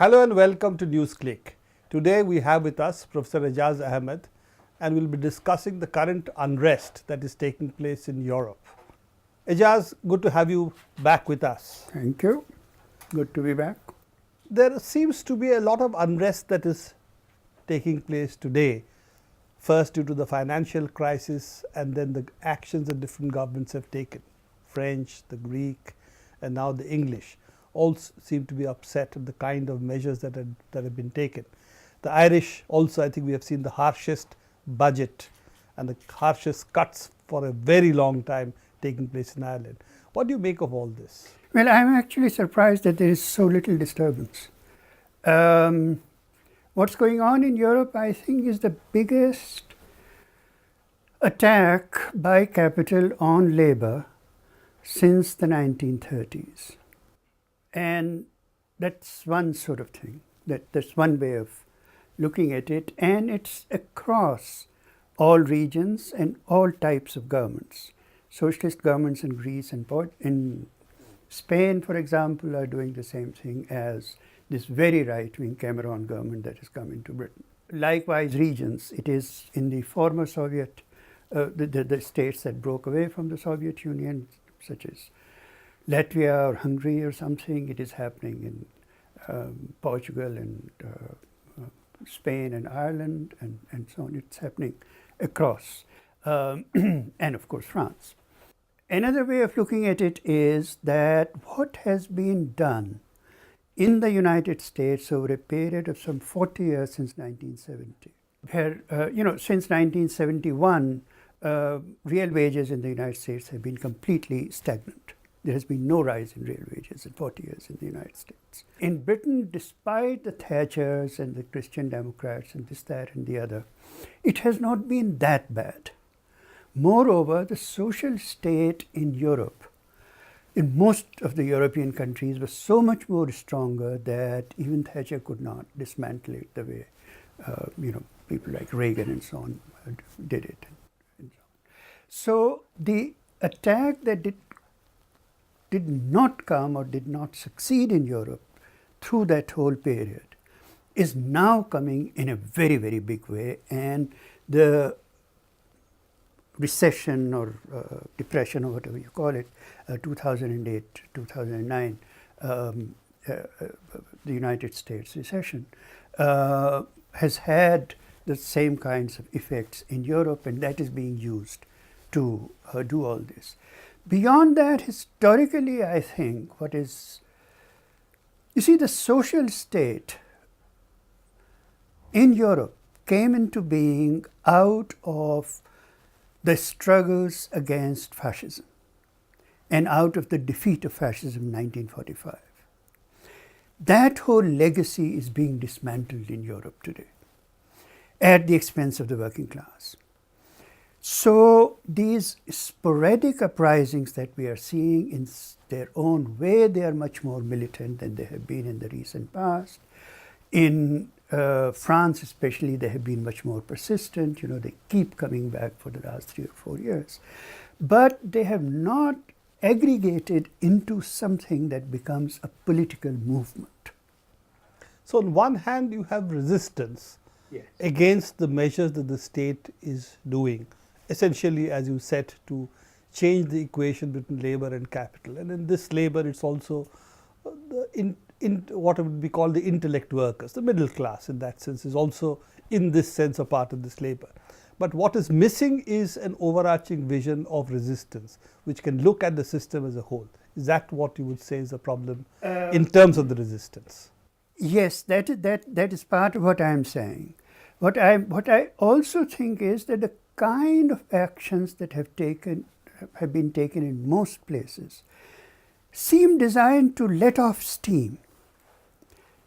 Hello and welcome to NewsClick. Today we have with us Professor Aijaz Ahmed, and we'll be discussing the current unrest that is taking place in Europe. Aijaz, good to have you back with us. Thank you. Good to be back. There seems to be a lot of unrest that is taking place today. First due to the financial crisis, and then the actions that different governments have taken. French, the Greek, and now the English all seem to be upset at the kind of measures that have been taken. The Irish also, I think we have seen the harshest budget and the harshest cuts for a very long time taking place in Ireland. What do you make of all this? Well, I'm actually surprised that there is so little disturbance. What's going on in Europe, I think, is the biggest attack by capital on labor since the 1930s. And that's one sort of thing. That's one way of looking at it. And it's across all regions and all types of governments. Socialist governments in Greece and in Spain, for example, are doing the same thing as this very right-wing Cameron government that has come into Britain. Likewise, regions. It is in the former Soviet, the states that broke away from the Soviet Union, such as Latvia or Hungary or something. It is happening in Portugal and Spain and Ireland and so on. It's happening across, and of course France. Another way of looking at it is that what has been done in the United States over a period of some 40 years since 1970, where, since 1971, real wages in the United States have been completely stagnant. There has been no rise in real wages in 40 years in the United States. In Britain, despite the Thatchers and the Christian Democrats and this, that, and the other, it has not been that bad. Moreover, the social state in Europe, in most of the European countries, was so much more stronger that even Thatcher could not dismantle it the way, people like Reagan and so on did it. And so on. So the attack that did not come or did not succeed in Europe through that whole period is now coming in a very, very big way, and the recession or depression or whatever you call it, 2008, 2009, the United States recession, has had the same kinds of effects in Europe, and that is being used to do all this. Beyond that, historically, I think the social state in Europe came into being out of the struggles against fascism and out of the defeat of fascism in 1945. That whole legacy is being dismantled in Europe today at the expense of the working class. So these sporadic uprisings that we are seeing, in their own way, they are much more militant than they have been in the recent past. In France especially, they have been much more persistent. They keep coming back for the last 3 or 4 years. But they have not aggregated into something that becomes a political movement. So on one hand, you have resistance against the measures that the state is doing, essentially, as you said, to change the equation between labor and capital. And in this labor, it's also what would be called the intellect workers, the middle class in that sense, is also in this sense a part of this labor. But what is missing is an overarching vision of resistance, which can look at the system as a whole. Is that what you would say is the problem in terms of the resistance? Yes, that is part of what I am saying. What I also think is that the kind of actions that have been taken in most places seem designed to let off steam.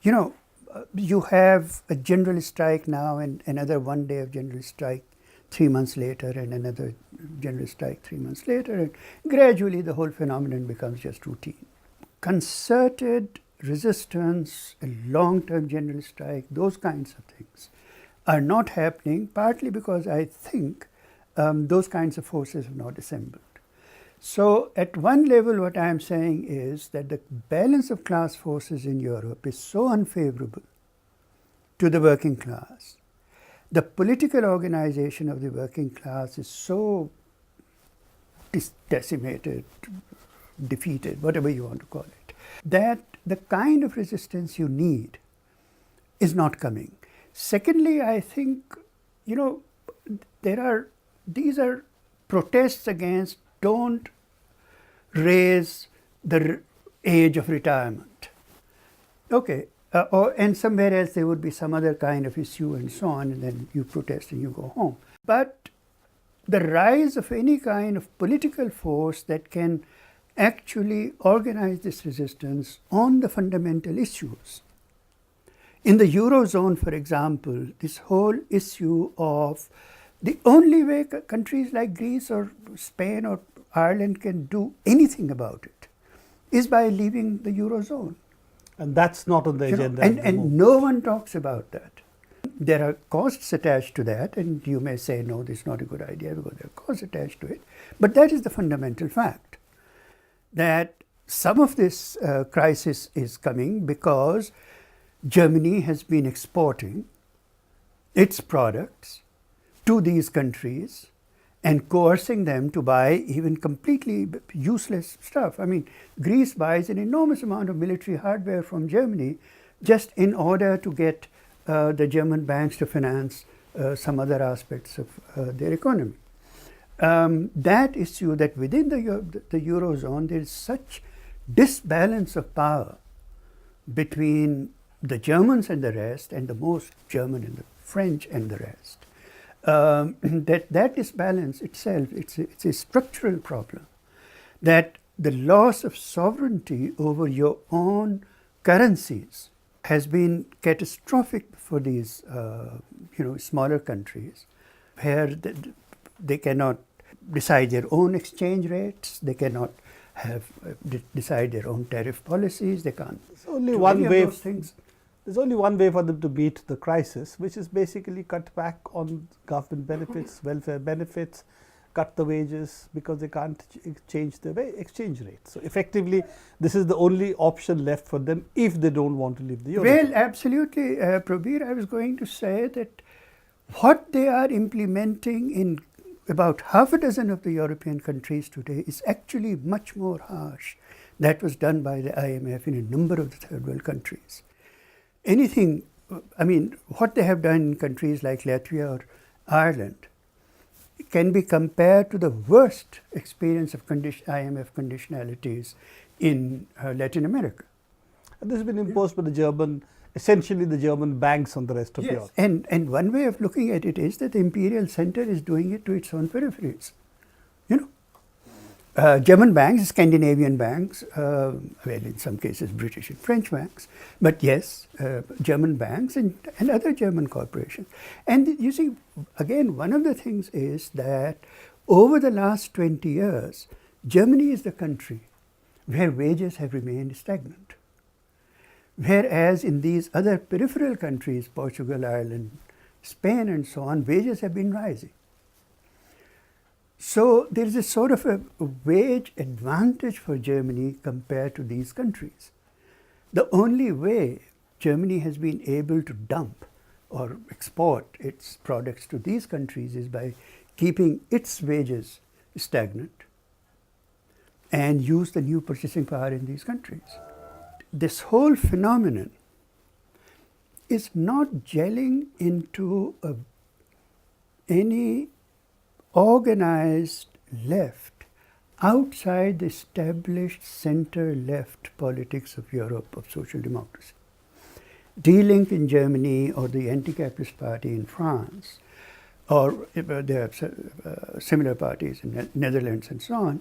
You have a general strike now and another 1 day of general strike 3 months later and another general strike 3 months later, and gradually the whole phenomenon becomes just routine. Concerted resistance, a long-term general strike, those kinds of things are not happening, partly because I think those kinds of forces have not assembled. So at one level, what I am saying is that the balance of class forces in Europe is so unfavorable to the working class. The political organization of the working class is so decimated, defeated, whatever you want to call it, that the kind of resistance you need is not coming. Secondly, I think, these are protests against don't raise the age of retirement. Okay, and somewhere else there would be some other kind of issue and so on, and then you protest and you go home. But the rise of any kind of political force that can actually organize this resistance on the fundamental issues. In the Eurozone, for example, this whole issue of the only way countries like Greece or Spain or Ireland can do anything about it is by leaving the Eurozone. And that's not on the agenda. And no one talks about that. There are costs attached to that, and you may say, no, this is not a good idea because there are costs attached to it. But that is the fundamental fact, that some of this crisis is coming because Germany has been exporting its products to these countries and coercing them to buy even completely useless stuff. I mean, Greece buys an enormous amount of military hardware from Germany just in order to get the German banks to finance some other aspects of their economy. That issue that within the Eurozone there is such disbalance of power between the Germans and the rest, and the most German and the French and the rest, that disbalance itself, it's a structural problem, that the loss of sovereignty over your own currencies has been catastrophic for these smaller countries, where they cannot decide their own exchange rates, they cannot decide their own tariff policies, they can't. There's only one way. There's only one way for them to beat the crisis, which is basically cut back on government benefits, welfare benefits, cut the wages, because they can't change the exchange rate. So effectively, this is the only option left for them if they don't want to leave the euro. Well, absolutely, Prabir. I was going to say that what they are implementing in about half a dozen of the European countries today is actually much more harsh. That was done by the IMF in a number of the third world countries. What they have done in countries like Latvia or Ireland can be compared to the worst experience of IMF conditionalities in Latin America. And this has been imposed by essentially the German banks on the rest of Europe. And one way of looking at it is that the imperial center is doing it to its own peripheries. German banks, Scandinavian banks, in some cases British and French banks, but yes, German banks and other German corporations. And you see, again, one of the things is that over the last 20 years, Germany is the country where wages have remained stagnant. Whereas in these other peripheral countries, Portugal, Ireland, Spain and so on, wages have been rising. So there is a sort of a wage advantage for Germany compared to these countries. The only way Germany has been able to dump or export its products to these countries is by keeping its wages stagnant and use the new purchasing power in these countries. This whole phenomenon is not gelling into any organized left outside the established center-left politics of Europe, of social democracy. D-Link in Germany or the anti-capitalist party in France, or there are similar parties in the Netherlands and so on,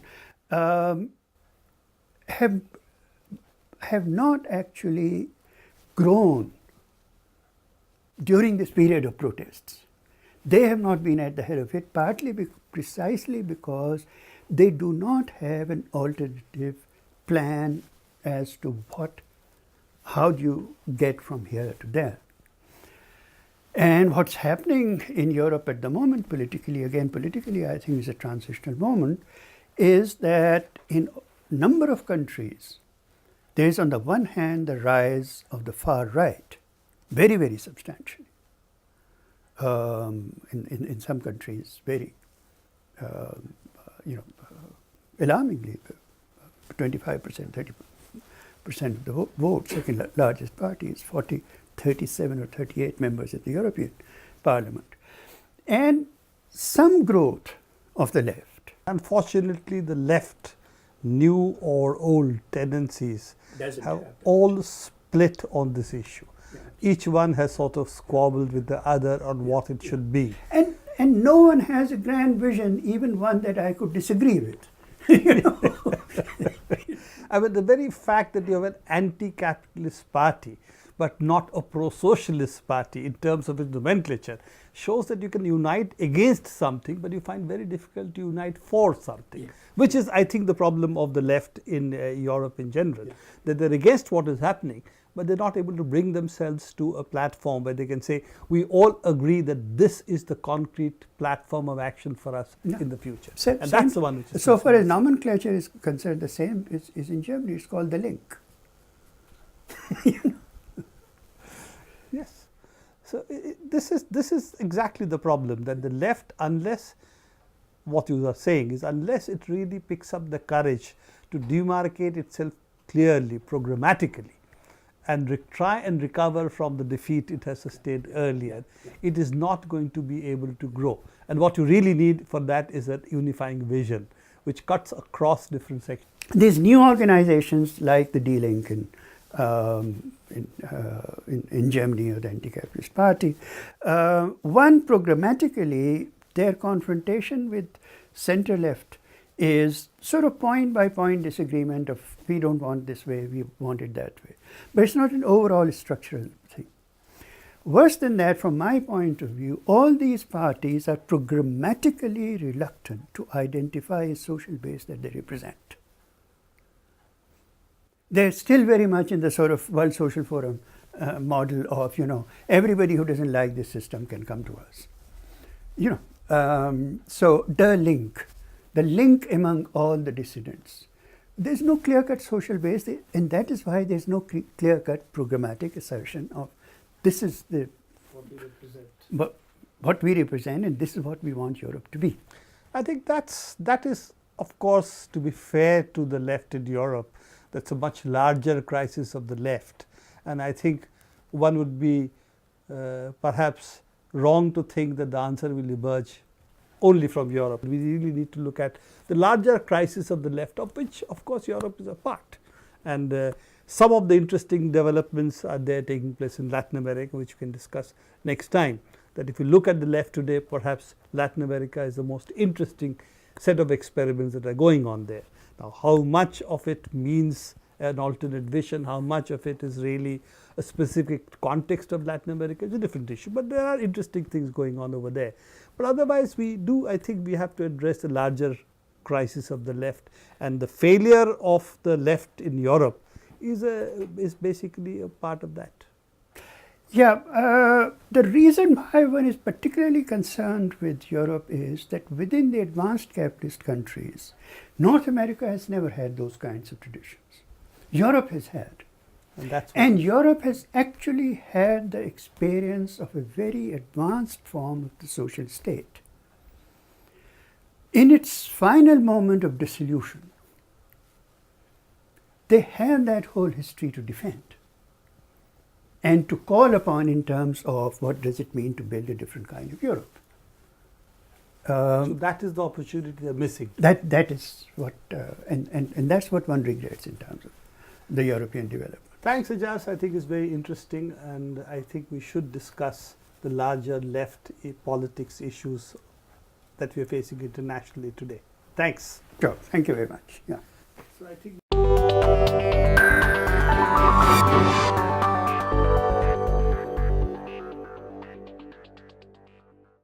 have not actually grown during this period of protests. They have not been at the head of it, precisely because they do not have an alternative plan as to how do you get from here to there. And what's happening in Europe at the moment politically I think is a transitional moment, is that in a number of countries, there is on the one hand the rise of the far right, very, very substantially. In some countries, very, alarmingly, 25%, 30% of the vote. Second largest party is 37 or 38 members of the European Parliament. And some growth of the left. Unfortunately, the left, new or old tendencies Doesn't have happen. all split on this issue. Yeah. Each one has sort of squabbled with the other on what it should be. And no one has a grand vision, even one that I could disagree with. You know? I mean, the very fact that you have an anti-capitalist party but not a pro-socialist party in terms of its nomenclature shows that you can unite against something, but you find very difficult to unite for something, which is, I think, the problem of the left in Europe in general, that they're against what is happening, but they're not able to bring themselves to a platform where they can say, we all agree that this is the concrete platform of action for us in the future. And that's the one which is... So far as nomenclature is concerned, the same is in Germany. It's called the link. Yes. So this is exactly the problem, that the left, unless what you are saying is, unless it really picks up the courage to demarcate itself clearly, programmatically, and try and recover from the defeat it has sustained earlier, it is not going to be able to grow. And what you really need for that is a unifying vision, which cuts across different sections. These new organizations like the Die Linken in Germany, or the Anti-Capitalist Party, one, programmatically, their confrontation with center-left is sort of point-by-point disagreement of, we don't want this way, we want it that way. But it's not an overall structural thing. Worse than that, from my point of view, all these parties are programmatically reluctant to identify a social base that they represent. They're still very much in the sort of World Social Forum model of, everybody who doesn't like this system can come to us. So the link among all the dissidents. There's no clear-cut social base, and that is why there's no clear-cut programmatic assertion of this is what we represent, and this is what we want Europe to be. I think that is, of course, to be fair to the left in Europe, that's a much larger crisis of the left. And I think one would be perhaps wrong to think that the answer will emerge only from Europe. We really need to look at the larger crisis of the left, of which, of course, Europe is a part. And some of the interesting developments are there taking place in Latin America, which we can discuss next time. That if you look at the left today, perhaps Latin America is the most interesting set of experiments that are going on there. Now, how much of it means an alternate vision, how much of it is really a specific context of Latin America is a different issue. But there are interesting things going on over there. But otherwise, I think we have to address the larger crisis of the left. And the failure of the left in Europe is basically a part of that. Yeah, the reason why one is particularly concerned with Europe is that within the advanced capitalist countries, North America has never had those kinds of traditions. Europe has had. And Europe has actually had the experience of a very advanced form of the social state. In its final moment of dissolution, they have that whole history to defend and to call upon in terms of what does it mean to build a different kind of Europe. So that is the opportunity they're missing. That is what, and that's what one regrets in terms of the European development. Thanks, Aijaz. I think it's very interesting, and I think we should discuss the larger left politics issues that we are facing internationally today. Thanks. Sure. Thank you very much. Yeah. So I think